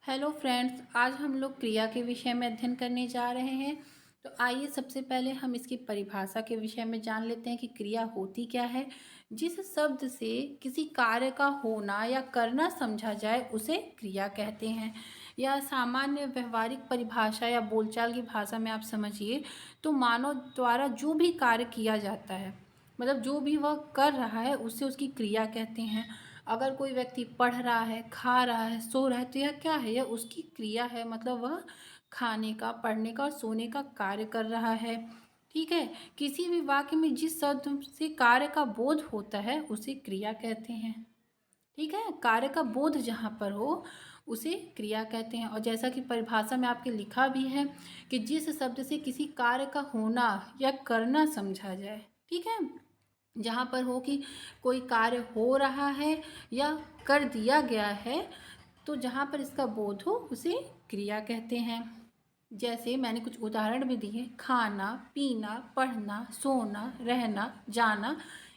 Hello friends, आज हम लोग क्रिया के विषय में अध्ययन करने जा रहे हैं। तो आइए सबसे पहले हम इसकी परिभाषा के विषय में जान लेते हैं कि क्रिया होती क्या है। जिस शब्द से किसी कार्य का होना या करना समझा जाए उसे क्रिया कहते हैं। या सामान्य व्यवहारिक परिभाषा या बोलचाल की भाषा में आप समझिए तो मानव द्वारा जो भी कार्य किया जाता है, मतलब जो भी वह कर रहा है उससे उसकी क्रिया कहते हैं। अगर कोई व्यक्ति पढ़ रहा है, खा रहा है, सो रहा है तो यह क्या है? यह उसकी क्रिया है, मतलब वह खाने का, पढ़ने का और सोने का कार्य कर रहा है। ठीक है। किसी भी वाक्य में जिस शब्द से कार्य का बोध होता है उसे क्रिया कहते हैं। ठीक है। कार्य का बोध जहाँ पर हो उसे क्रिया कहते हैं। और जैसा कि परिभाषा में आपके लिखा भी है कि जिस शब्द से किसी कार्य का होना या करना समझा जाए। ठीक है। जहाँ पर हो कि कोई कार्य हो रहा है या कर दिया गया है, तो जहाँ पर इसका बोध हो उसे क्रिया कहते हैं। जैसे मैंने कुछ उदाहरण भी दिए, खाना, पीना, पढ़ना, सोना, रहना, जाना,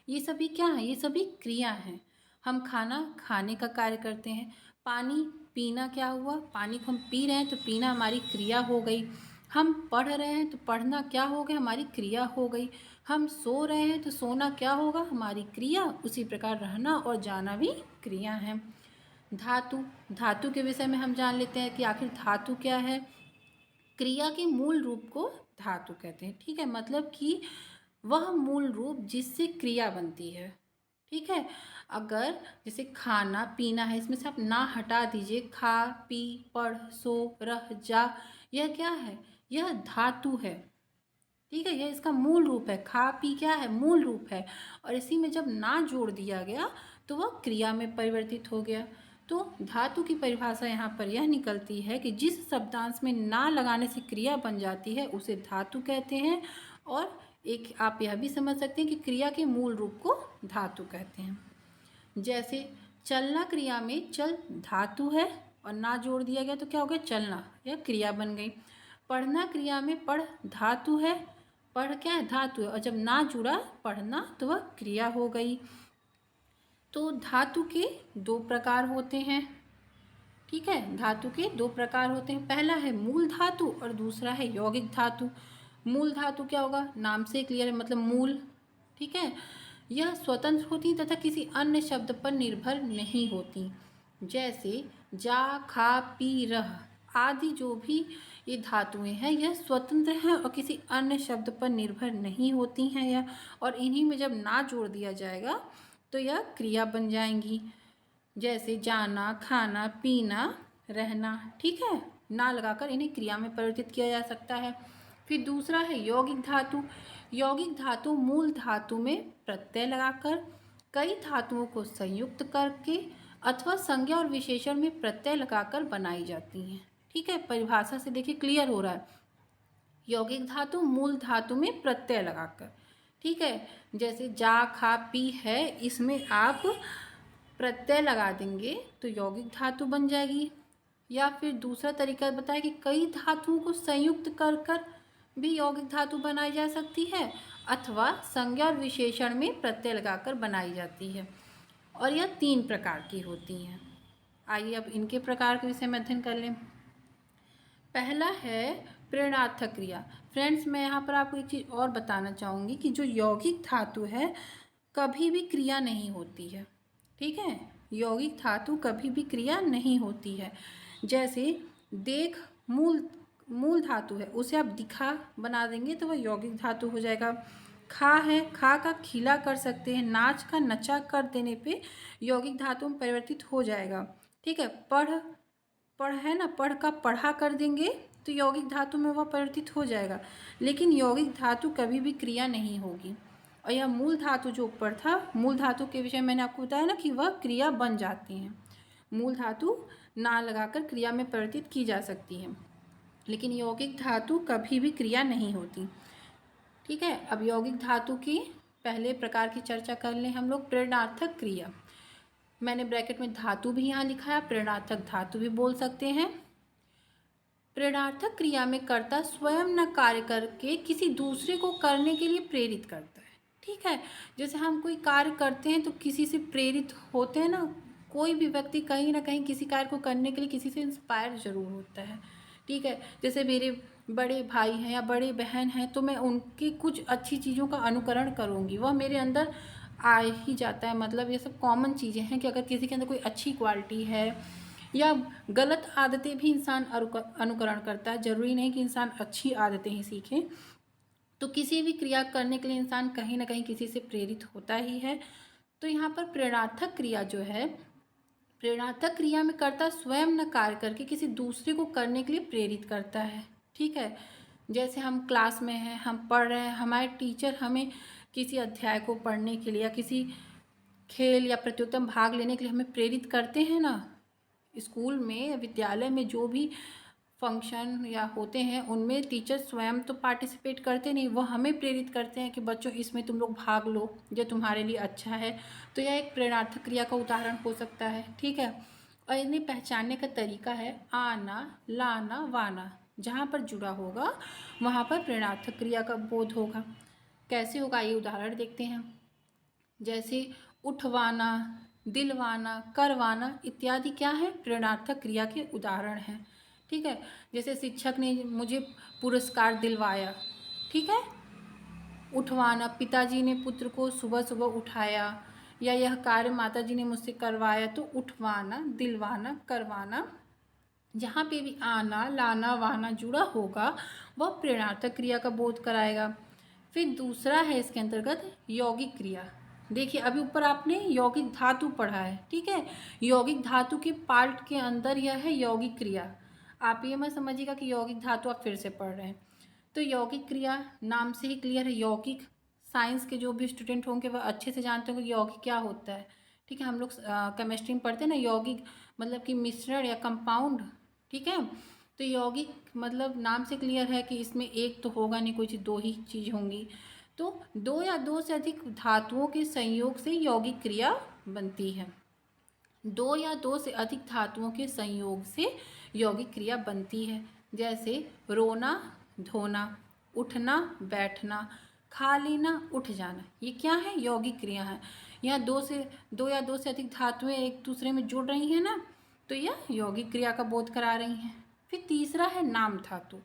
ये सभी क्या है? ये सभी क्रिया हैं। हम खाना खाने का कार्य करते हैं। पानी पीना क्या हुआ? पानी को हम पी रहे हैं तो पीना हमारी क्रिया हो गई। हम पढ़ रहे हैं तो पढ़ना क्या हो गया? हमारी क्रिया हो गई। हम सो रहे हैं तो सोना क्या होगा? हमारी क्रिया। उसी प्रकार रहना और जाना भी क्रिया है। धातु, धातु के विषय में हम जान लेते हैं कि आखिर धातु क्या है। क्रिया के मूल रूप को धातु कहते हैं। ठीक है। मतलब कि वह मूल रूप जिससे क्रिया बनती है। ठीक है। अगर जैसे खाना पीना है, इसमें से आप ना हटा दीजिए, खा पी पढ़ सो रह जा, यह क्या है? यह धातु है। ठीक है। यह इसका मूल रूप है। खा पी क्या है? मूल रूप है। और इसी में जब ना जोड़ दिया गया तो वह क्रिया में परिवर्तित हो गया। तो धातु की परिभाषा यहाँ पर यह निकलती है कि जिस शब्दांश में ना लगाने से क्रिया बन जाती है उसे धातु कहते हैं। और एक आप यह भी समझ सकते हैं कि क्रिया के मूल रूप को धातु कहते हैं। जैसे चलना क्रिया में चल धातु है और ना जोड़ दिया गया तो क्या हो गया? चलना, यह क्रिया बन गई। पढ़ना क्रिया में पढ़ धातु है, पढ़ क्या है? धातु है, और जब ना जुड़ा पढ़ना तो वह क्रिया हो गई। तो धातु के दो प्रकार होते हैं। ठीक है। धातु के दो प्रकार होते हैं। पहला है मूल धातु और दूसरा है यौगिक धातु। मूल धातु क्या होगा? नाम से क्लियर है, मतलब मूल। ठीक है। यह स्वतंत्र होती तथा किसी अन्य शब्द पर निर्भर नहीं होती। जैसे जा, खा, पी, रह आदि जो भी ये धातुएं हैं यह स्वतंत्र हैं और किसी अन्य शब्द पर निर्भर नहीं होती हैं यह। और इन्हीं में जब ना जोड़ दिया जाएगा तो यह क्रिया बन जाएंगी। जैसे जाना, खाना, पीना, रहना। ठीक है। ना लगाकर इन्हें क्रिया में परिवर्तित किया जा सकता है। फिर दूसरा है यौगिक धातु। यौगिक धातु मूल धातु में प्रत्यय लगाकर कई धातुओं को संयुक्त करके अथवा संज्ञा और विशेषण में प्रत्यय लगाकर बनाई जाती हैं। ठीक है। परिभाषा से देखिए क्लियर हो रहा है। यौगिक धातु मूल धातु में प्रत्यय लगाकर। ठीक है। जैसे जा, खा, पी है, इसमें आप प्रत्यय लगा देंगे तो यौगिक धातु बन जाएगी। या फिर दूसरा तरीका बताया कि कई धातुओं को संयुक्त कर कर भी यौगिक धातु बनाई जा सकती है अथवा संज्ञा और विशेषण में प्रत्यय लगाकर बनाई जाती है। और यह तीन प्रकार की होती हैं। आइए अब इनके प्रकार के विषय में अध्ययन कर लें। पहला है प्रेरणार्थक क्रिया। फ्रेंड्स, मैं यहाँ पर आपको एक चीज़ और बताना चाहूँगी कि जो यौगिक धातु है कभी भी क्रिया नहीं होती है। ठीक है। यौगिक धातु कभी भी क्रिया नहीं होती है। जैसे देख मूल धातु है, उसे आप दिखा बना देंगे तो वह यौगिक धातु हो जाएगा। खा है, खा का खिला कर सकते हैं। नाच का नचा कर देने पे यौगिक धातु में परिवर्तित हो जाएगा। ठीक है। पढ़ है ना, पढ़ का पढ़ा कर देंगे तो यौगिक धातु में वह परिवर्तित हो जाएगा। लेकिन यौगिक धातु कभी भी क्रिया नहीं होगी। और यह मूल धातु जो ऊपर था, मूल धातु के विषय में मैंने आपको बताया ना कि वह क्रिया बन जाती हैं। मूल धातु ना लगाकर क्रिया में परिवर्तित की जा सकती है, लेकिन यौगिक धातु कभी भी क्रिया नहीं होती। ठीक है। अब यौगिक धातु की पहले प्रकार की चर्चा कर लें हम लोग। प्रेरणार्थक क्रिया, मैंने ब्रैकेट में धातु भी यहाँ लिखा है, प्रेरणार्थक धातु भी बोल सकते हैं। प्रेरणार्थक क्रिया में कर्ता स्वयं न कार्य करके किसी दूसरे को करने के लिए प्रेरित करता है। ठीक है। जैसे हम कोई कार्य करते हैं तो किसी से प्रेरित होते हैं ना, कोई भी व्यक्ति कहीं ना कहीं किसी कार्य को करने के लिए किसी से इंस्पायर ज़रूर होता है। ठीक है, जैसे मेरे बड़े भाई हैं या बड़े बहन हैं तो मैं उनकी कुछ अच्छी चीज़ों का अनुकरण करूँगी, वह मेरे अंदर आ ही जाता है। मतलब ये सब कॉमन चीज़ें हैं कि अगर किसी के अंदर कोई अच्छी क्वालिटी है या गलत आदतें भी इंसान अनुकरण करता है, ज़रूरी नहीं कि इंसान अच्छी आदतें ही सीखे। तो किसी भी क्रिया करने के लिए इंसान कहीं ना कहीं किसी से प्रेरित होता ही है। तो यहाँ पर प्रेरणात्मक क्रिया जो है, प्रेरणात्मक क्रिया में कर्ता स्वयं न कार्य करके किसी दूसरे को करने के लिए प्रेरित करता है। ठीक है, जैसे हम क्लास में हैं, हम पढ़ रहे हैं, हमारे टीचर हमें किसी अध्याय को पढ़ने के लिए या किसी खेल या प्रतियोगिता में भाग लेने के लिए हमें प्रेरित करते हैं ना। स्कूल में या विद्यालय में जो भी फंक्शन या होते हैं उनमें टीचर स्वयं तो पार्टिसिपेट करते नहीं, वो हमें प्रेरित करते हैं कि बच्चों इसमें तुम लोग भाग लो, जो तुम्हारे लिए अच्छा है। तो यह एक प्रेरणात्मक क्रिया का उदाहरण हो सकता है। ठीक है, और इन्हें पहचानने का तरीका है आना, लाना, वाना। जहाँ पर जुड़ा होगा वहाँ पर प्रेरणात्मक क्रिया का बोध होगा। कैसे होगा ये उदाहरण देखते हैं। जैसे उठवाना, दिलवाना, करवाना इत्यादि क्या है, प्रेरणात्मक क्रिया के उदाहरण हैं। ठीक है, जैसे शिक्षक ने मुझे पुरस्कार दिलवाया। ठीक है, उठवाना, पिताजी ने पुत्र को सुबह सुबह उठाया, या यह कार्य माताजी ने मुझसे करवाया। तो उठवाना, दिलवाना, करवाना, जहाँ पे भी आना, लाना, वाना जुड़ा होगा वह प्रेरणात्मक क्रिया का बोध कराएगा। फिर दूसरा है इसके अंतर्गत यौगिक क्रिया। देखिए अभी ऊपर आपने यौगिक धातु पढ़ा है। ठीक है, यौगिक धातु के पार्ट के अंदर यह है यौगिक क्रिया। आप ये मत समझिएगा कि यौगिक धातु आप फिर से पढ़ रहे हैं। तो यौगिक क्रिया नाम से ही क्लियर है। यौगिक, साइंस के जो भी स्टूडेंट होंगे वह अच्छे से जानते होंगे कि यौगिक क्या होता है। ठीक है, हम लोग केमिस्ट्री में पढ़ते हैं ना, यौगिक मतलब कि मिश्रण या कंपाउंड। ठीक है, तो यौगिक मतलब नाम से क्लियर है कि इसमें एक तो होगा नहीं, कोई चीज़, दो ही चीज़ होंगी। तो दो या दो से अधिक धातुओं के संयोग से यौगिक क्रिया बनती है। दो या दो से अधिक धातुओं के संयोग से यौगिक क्रिया बनती है। जैसे रोना, धोना, उठना, बैठना, खा लेना, उठ जाना, ये क्या है, यौगिक क्रिया है। यहाँ दो या दो से अधिक धातुएं एक दूसरे में जुड़ रही हैं ना, तो यह यौगिक क्रिया का बोध करा रही हैं। फिर तीसरा है नाम धातु।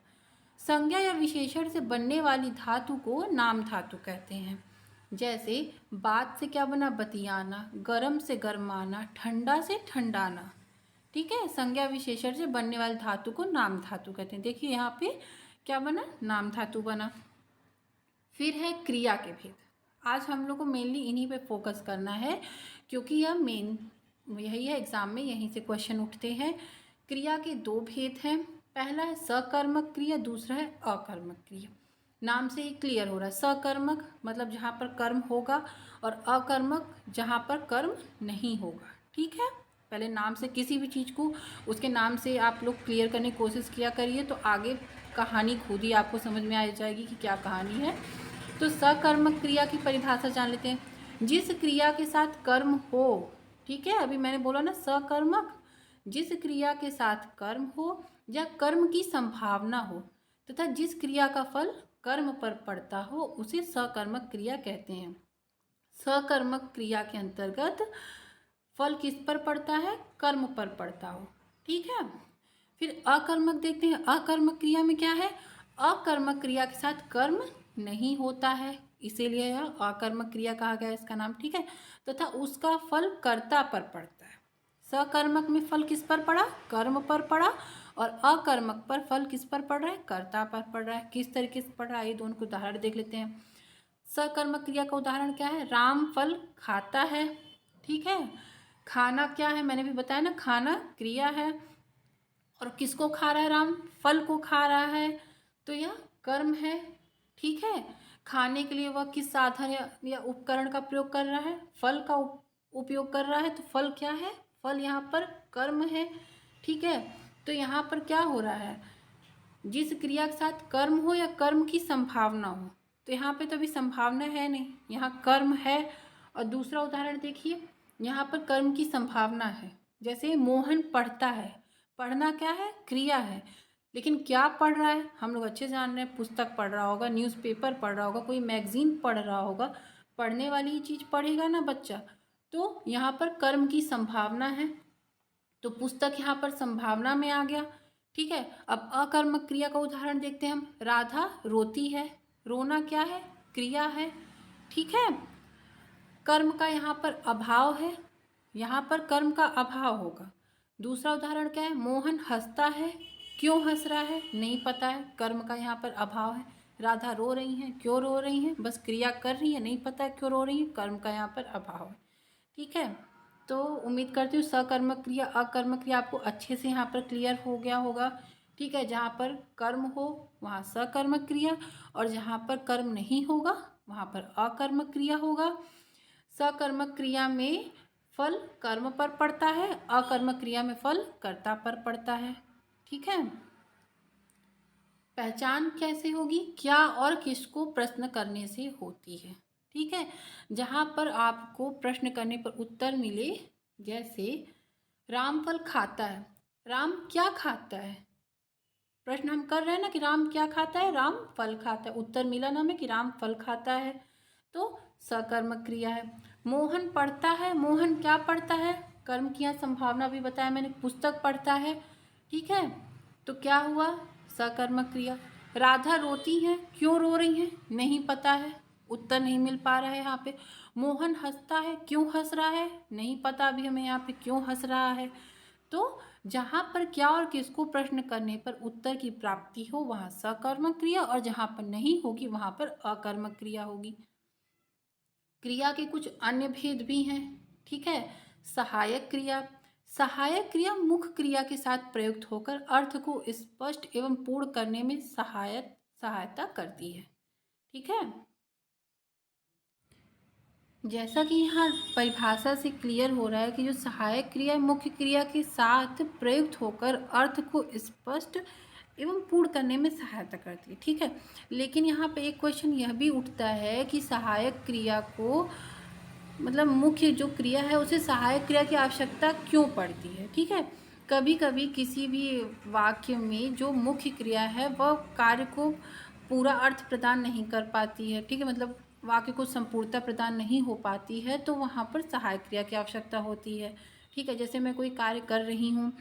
संज्ञा या विशेषण से बनने वाली धातु को नाम धातु कहते हैं। जैसे बात से क्या बना, बतियाना, गरम से गरमाना, ठंडा से ठंडाना। ठीक है, संज्ञा विशेषण से बनने वाली धातु को नाम धातु कहते हैं। देखिए यहाँ पे क्या बना, नाम धातु बना। फिर है क्रिया के भेद। आज हम लोग को मेनली इन्हीं पे फोकस करना है, क्योंकि यह मेन यही है, एग्जाम में यहीं से क्वेश्चन उठते हैं। क्रिया के दो भेद हैं। पहला है सकर्मक क्रिया, दूसरा है अकर्मक क्रिया। नाम से ही क्लियर हो रहा है, सकर्मक मतलब जहाँ पर कर्म होगा, और अकर्मक जहाँ पर कर्म नहीं होगा। ठीक है, पहले नाम से किसी भी चीज़ को उसके नाम से आप लोग क्लियर करने की कोशिश किया करिए, तो आगे कहानी खुद ही आपको समझ में आ जाएगी कि क्या कहानी है। तो सकर्मक क्रिया की परिभाषा जान लेते हैं। जिस क्रिया के साथ कर्म हो, ठीक है, अभी मैंने बोला ना सकर्मक, जिस क्रिया के साथ कर्म हो या कर्म की संभावना हो तथा जिस क्रिया का फल कर्म पर पड़ता हो उसे सकर्मक क्रिया कहते हैं। सकर्मक क्रिया के अंतर्गत फल किस पर पड़ता है, कर्म पर पड़ता हो। ठीक है, फिर अकर्मक देखते हैं। अकर्मक क्रिया में क्या है, अकर्मक क्रिया के साथ कर्म नहीं होता है, इसीलिए यह अकर्मक क्रिया कहा गया इसका नाम। ठीक है, तथा उसका फल कर्ता पर पड़ता है। सकर्मक में फल किस पर पड़ा, कर्म पर पड़ा, और अकर्मक पर फल किस पर पड़ रहा है, कर्ता पर पड़ रहा है। किस तरीके से पड़ रहा है ये दोनों को उदाहरण देख लेते हैं। सकर्मक क्रिया का उदाहरण क्या है, राम फल खाता है। ठीक है, खाना क्या है, मैंने भी बताया ना, खाना क्रिया है, और किसको खा रहा है, राम फल को खा रहा है, तो यह कर्म है। ठीक है, खाने के लिए वह किस साधन या उपकरण का प्रयोग कर रहा है, फल का उपयोग कर रहा है, तो फल क्या है, फल यहाँ पर कर्म है। ठीक है, तो यहाँ पर क्या हो रहा है, जिस क्रिया के साथ कर्म हो या कर्म की संभावना हो, तो यहाँ पे तो अभी संभावना है नहीं, यहाँ कर्म है। और दूसरा उदाहरण देखिए, यहाँ पर कर्म की संभावना है। जैसे मोहन पढ़ता है, पढ़ना क्या है, क्रिया है, लेकिन क्या पढ़ रहा है, हम लोग अच्छे जान रहे हैं, पुस्तक पढ़ रहा होगा, न्यूज़पेपर पढ़ रहा होगा, कोई मैगजीन पढ़ रहा होगा। पढ़ने वाली ही चीज़ पढ़ेगा ना बच्चा, तो यहाँ पर कर्म की संभावना है, तो पुस्तक यहाँ पर संभावना में आ गया। ठीक है, अब अकर्मक क्रिया का उदाहरण देखते हैं हम। राधा रोती है, रोना क्या है? क्रिया है। ठीक है, कर्म का यहाँ पर अभाव है, यहाँ पर कर्म का अभाव होगा। दूसरा उदाहरण क्या है? मोहन हंसता है, क्यों हंस रहा है? नहीं पता है, कर्म का यहाँ पर अभाव है। राधा रो रही हैं, क्यों रो रही हैं? बस क्रिया कर रही है, नहीं पता है क्यों रो रही है, कर्म का यहाँ पर अभाव है। ठीक है, तो उम्मीद करती हूँ सकर्मक क्रिया अकर्मक क्रिया आपको अच्छे से यहाँ पर क्लियर हो गया होगा। ठीक है, जहाँ पर कर्म हो वहाँ सकर्मक क्रिया, और जहाँ पर कर्म नहीं होगा वहाँ पर अकर्मक क्रिया होगा। सकर्मक क्रिया में फल कर्म पर पड़ता है, अकर्मक क्रिया में फल कर्ता पर पड़ता है। ठीक है, पहचान कैसे होगी? क्या और किसको प्रश्न करने से होती है। ठीक है, जहाँ पर आपको प्रश्न करने पर उत्तर मिले, जैसे राम फल खाता है, राम क्या खाता है? प्रश्न हम कर रहे हैं ना कि राम क्या खाता है? राम फल खाता है। उत्तर मिला ना हमें कि राम फल खाता है, तो सकर्मक क्रिया है। मोहन पढ़ता है, मोहन क्या पढ़ता है? कर्म की यहाँ संभावना भी बताया मैंने, पुस्तक पढ़ता है। ठीक है, तो क्या हुआ? सकर्मक क्रिया। राधा रोती हैं, क्यों रो रही हैं? नहीं पता है, उत्तर नहीं मिल पा रहा है यहाँ पे। मोहन हंसता है, क्यों हंस रहा है? नहीं पता अभी हमें यहाँ पे क्यों हंस रहा है। तो जहाँ पर क्या और किसको प्रश्न करने पर उत्तर की प्राप्ति हो वहाँ सकर्मक क्रिया, और जहाँ पर नहीं होगी वहाँ पर अकर्मक क्रिया होगी। क्रिया के कुछ अन्य भेद भी हैं। ठीक है, सहायक क्रिया। सहायक क्रिया मुख्य क्रिया के साथ प्रयुक्त होकर अर्थ को स्पष्ट एवं पूर्ण करने में सहायता करती है। ठीक है, जैसा कि यहाँ परिभाषा से क्लियर हो रहा है कि जो सहायक क्रिया मुख्य क्रिया के साथ प्रयुक्त होकर अर्थ को स्पष्ट एवं पूर्ण करने में सहायता करती है। ठीक है, लेकिन यहाँ पे एक क्वेश्चन यह भी उठता है कि सहायक क्रिया को मतलब मुख्य जो क्रिया है उसे सहायक क्रिया की आवश्यकता क्यों पड़ती है। ठीक है, कभी कभी किसी भी वाक्य में जो मुख्य क्रिया है वह कार्य को पूरा अर्थ प्रदान नहीं कर पाती है। ठीक है, मतलब वाक्य को संपूर्णता प्रदान नहीं हो पाती है, तो वहाँ पर सहायक क्रिया की आवश्यकता होती है। ठीक है, जैसे मैं कोई कार्य कर रही हूँ,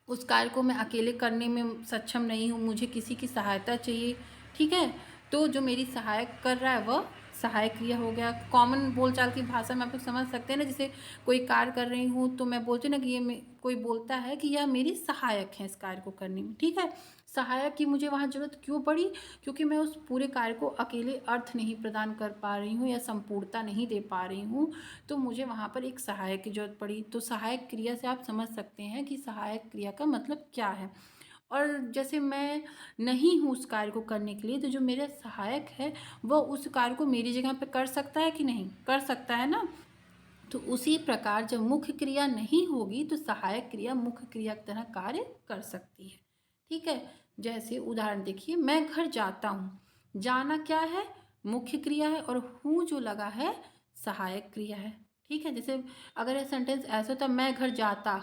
उस कार्य को मैं अकेले करने में सक्षम नहीं हूँ, मुझे किसी की सहायता चाहिए। ठीक है, तो जो मेरी सहायक कर रहा है वह सहायक क्रिया हो गया। कॉमन बोलचाल की भाषा में आप लोग समझ सकते हैं ना, जैसे कोई कार्य कर रही हूँ तो मैं बोलती हूँ ना कि ये कोई बोलता है कि यह मेरी सहायक है इस कार्य को करने में। ठीक है, सहायक की मुझे वहाँ जरूरत क्यों पड़ी? क्योंकि मैं उस पूरे कार्य को अकेले अर्थ नहीं प्रदान कर पा रही हूँ या संपूर्णता नहीं दे पा रही हूँ, तो मुझे वहाँ पर एक सहायक की जरूरत पड़ी। तो सहायक क्रिया से आप समझ सकते हैं कि सहायक क्रिया का मतलब क्या है। और जैसे मैं नहीं हूँ उस कार्य को करने के लिए, तो जो मेरा सहायक है वह उस कार्य को मेरी जगह पे कर सकता है कि नहीं? कर सकता है ना। तो उसी प्रकार जब मुख्य क्रिया नहीं होगी तो सहायक क्रिया मुख्य क्रिया की तरह कार्य कर सकती है। ठीक है, जैसे उदाहरण देखिए, मैं घर जाता हूँ। जाना क्या है? मुख्य क्रिया है, और हूँ जो लगा है सहायक क्रिया है। ठीक है, जैसे अगर यह सेंटेंस ऐसा होता मैं घर जाता,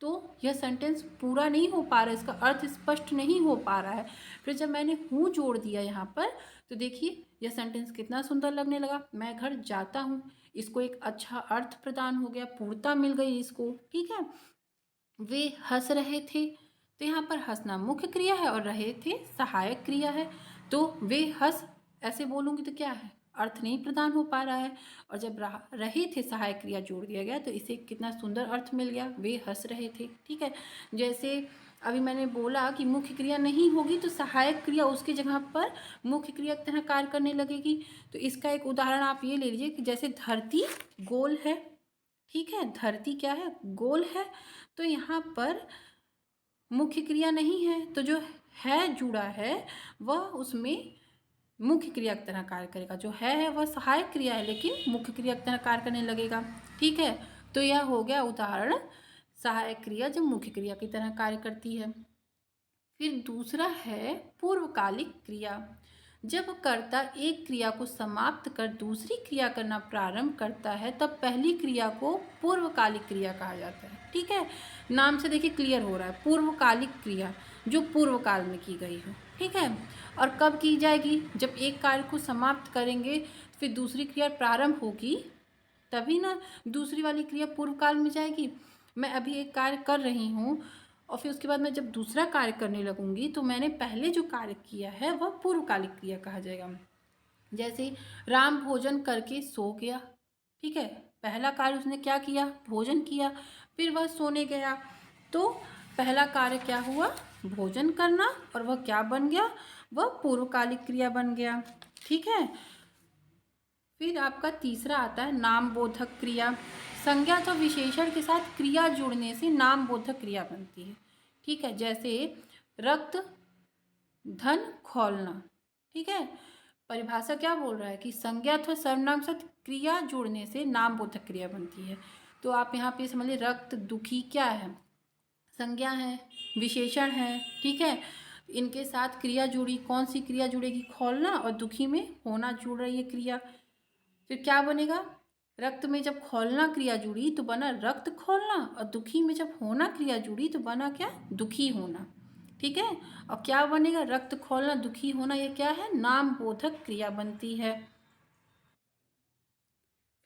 तो यह सेंटेंस पूरा नहीं हो पा रहा है, इसका अर्थ स्पष्ट नहीं हो पा रहा है। फिर जब मैंने हूँ जोड़ दिया यहाँ पर, तो देखिए यह सेंटेंस कितना सुंदर लगने लगा। मैं घर जाता हूँ, इसको एक अच्छा अर्थ प्रदान हो गया, पूर्णता मिल गई इसको। ठीक है, वे हंस रहे थे, तो यहाँ पर हंसना मुख्य क्रिया है और रहे थे सहायक क्रिया है। तो वे हंस ऐसे बोलूँगी तो क्या है? अर्थ नहीं प्रदान हो पा रहा है। और जब रहे थे सहायक क्रिया जोड़ दिया गया तो इसे कितना सुंदर अर्थ मिल गया, वे हंस रहे थे। ठीक है, जैसे अभी मैंने बोला कि मुख्य क्रिया नहीं होगी तो सहायक क्रिया उसकी जगह पर मुख्य क्रिया की तरह कार्य करने लगेगी। तो इसका एक उदाहरण आप ये ले लीजिए कि जैसे धरती गोल है। ठीक है, धरती क्या है? गोल है। तो यहाँ पर मुख्य क्रिया नहीं है, तो जो है जुड़ा है वह उसमें मुख्य क्रिया की तरह कार्य करेगा। जो है वह सहायक क्रिया है लेकिन मुख्य क्रिया की तरह कार्य करने लगेगा। ठीक है, तो यह हो गया उदाहरण, सहायक क्रिया जब मुख्य क्रिया की तरह कार्य करती है। फिर दूसरा है पूर्वकालिक क्रिया। जब कर्ता एक क्रिया को समाप्त कर दूसरी क्रिया करना प्रारंभ करता है तब पहली क्रिया को पूर्वकालिक क्रिया कहा जाता है। ठीक है, नाम से देखिए क्लियर हो रहा है, पूर्वकालिक क्रिया जो पूर्व काल में की गई हो। ठीक है, और कब की जाएगी? जब एक कार्य को समाप्त करेंगे फिर दूसरी क्रिया प्रारंभ होगी, तभी ना दूसरी वाली क्रिया पूर्व काल में जाएगी। मैं अभी एक कार्य कर रही हूँ और फिर उसके बाद मैं जब दूसरा कार्य करने लगूंगी तो मैंने पहले जो कार्य किया है वह पूर्वकालिक क्रिया कहा जाएगा। जैसे राम भोजन करके सो गया, ठीक है, पहला कार्य उसने क्या किया, भोजन किया, फिर वह सोने गया, तो पहला कार्य क्या हुआ, भोजन करना, और वह क्या बन गया, वह पूर्वकालिक क्रिया बन गया। ठीक है, फिर आपका तीसरा आता है नाम बोधक क्रिया। संज्ञा तो विशेषण के साथ क्रिया जुड़ने से नाम बोधक क्रिया बनती है। ठीक है, जैसे रक्त, धन, खौलना। ठीक है, परिभाषा क्या बोल रहा है कि संज्ञा अथवा सर्वनाम के साथ क्रिया जुड़ने से नाम बोधक क्रिया बनती है। तो आप यहाँ पे समझिए रक्त, दुखी क्या है, संज्ञा है, विशेषण है। ठीक है, इनके साथ क्रिया जुड़ी, कौन सी क्रिया जुड़ेगी, खोलना, और दुखी में होना जुड़ रही है क्रिया। फिर क्या बनेगा, रक्त में जब खोलना क्रिया जुड़ी तो बना रक्त खोलना, और दुखी में जब होना क्रिया जुड़ी तो बना क्या, दुखी होना। ठीक है, और क्या बनेगा, रक्त खोलना, दुखी होना, ये क्या है, नाम बोधक क्रिया बनती है।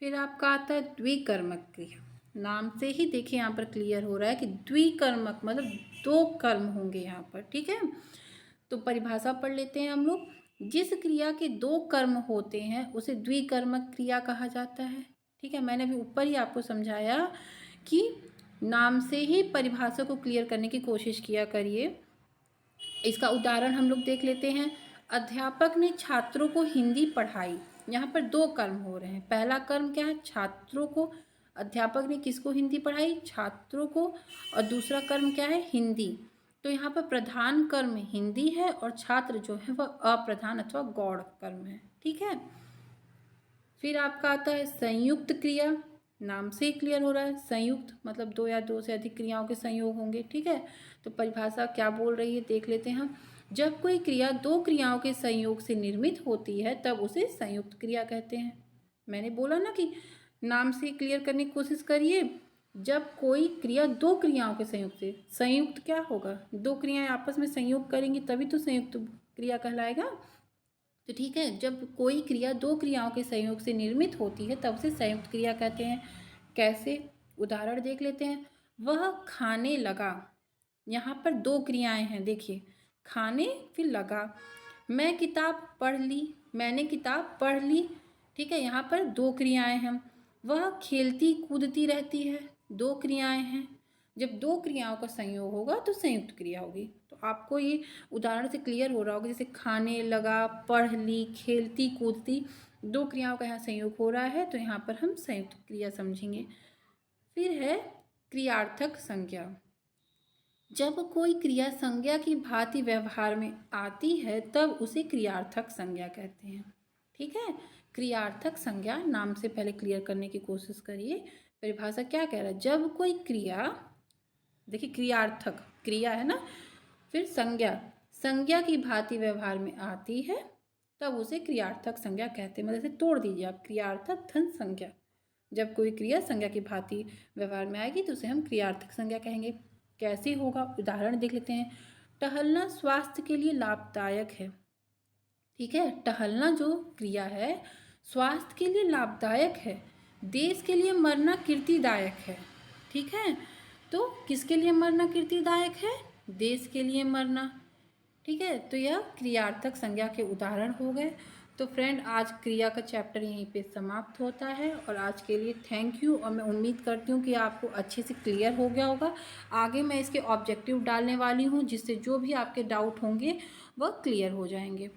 फिर आपका आता है द्विकर्मक क्रिया। नाम से ही देखिए यहाँ पर क्लियर हो रहा है कि द्विकर्मक मतलब दो कर्म होंगे यहाँ पर। ठीक है, तो परिभाषा पढ़ लेते हैं हम लोग। जिस क्रिया के दो कर्म होते हैं उसे द्विकर्मक क्रिया कहा जाता है। ठीक है, मैंने अभी ऊपर ही आपको समझाया कि नाम से ही परिभाषा को क्लियर करने की कोशिश किया करिए। इसका उदाहरण हम लोग देख लेते हैं। अध्यापक ने छात्रों को हिंदी पढ़ाई। यहाँ पर दो कर्म हो रहे हैं। पहला कर्म क्या है, छात्रों को, अध्यापक ने किसको हिंदी पढ़ाई, छात्रों को, और दूसरा कर्म क्या है, हिंदी। तो यहाँ पर प्रधान कर्म हिंदी है और छात्र जो है वह अप्रधान अथवा गौड़ कर्म है। ठीक है, फिर आपका आता है संयुक्त क्रिया। नाम से ही क्लियर हो रहा है, संयुक्त मतलब दो या दो से अधिक क्रियाओं के संयोग होंगे। ठीक है, तो परिभाषा क्या बोल रही है देख लेते हैं हम। जब कोई क्रिया दो क्रियाओं के संयोग से निर्मित होती है तब उसे संयुक्त क्रिया कहते हैं। मैंने बोला ना कि नाम से क्लियर करने की कोशिश करिए। जब कोई क्रिया दो क्रियाओं के संयोग से, संयुक्त क्या होगा, दो क्रियाएं आपस में संयोग करेंगी तभी तो संयुक्त क्रिया कहलाएगा। तो ठीक है, जब कोई क्रिया दो क्रियाओं के संयोग से निर्मित होती है तब उसे संयुक्त क्रिया कहते हैं। कैसे, उदाहरण देख लेते हैं। वह खाने लगा, यहाँ पर दो क्रियाएं हैं, देखिए खाने फिर लगा। मैं किताब पढ़ ली, मैंने किताब पढ़ ली। ठीक है, यहाँ पर दो क्रियाएं हैं। वह खेलती कूदती रहती है, दो क्रियाएं हैं। जब दो क्रियाओं का संयोग होगा तो संयुक्त क्रिया होगी। तो आपको ये उदाहरण से क्लियर हो रहा होगा, जैसे खाने लगा, पढ़ ली, खेलती कूदती, दो क्रियाओं का यहाँ संयोग हो रहा है तो यहाँ पर हम संयुक्त क्रिया समझेंगे। फिर है क्रियार्थक संज्ञा। जब कोई क्रिया संज्ञा की भांति व्यवहार में आती है तब उसे क्रियार्थक संज्ञा कहते हैं। ठीक है, क्रियार्थक संज्ञा नाम से पहले क्लियर करने की कोशिश करिए। परिभाषा क्या कह रहा है, जब कोई क्रिया, देखिए क्रियार्थक क्रिया है ना, फिर संज्ञा, संज्ञा की भांति व्यवहार में आती है तब उसे क्रियार्थक संज्ञा कहते हैं। मतलब इसे तोड़ दीजिए आप, क्रियार्थक धन संज्ञा। जब कोई क्रिया संज्ञा की भांति व्यवहार में आएगी तो उसे हम क्रियार्थक संज्ञा कहेंगे। कैसे होगा, उदाहरण देख लेते हैं। टहलना स्वास्थ्य के लिए लाभदायक है। ठीक है, टहलना जो क्रिया है स्वास्थ्य के लिए लाभदायक है। देश के लिए मरना कीर्तिदायक है। ठीक है, तो किसके लिए मरना कीर्तिदायक है, देश के लिए मरना। ठीक है, तो यह क्रियार्थक संज्ञा के उदाहरण हो गए। तो फ्रेंड, आज क्रिया का चैप्टर यहीं पे समाप्त होता है और आज के लिए थैंक यू। और मैं उम्मीद करती हूँ कि आपको अच्छे से क्लियर हो गया होगा। आगे मैं इसके ऑब्जेक्टिव डालने वाली हूँ जिससे जो भी आपके डाउट होंगे वह क्लियर हो जाएंगे।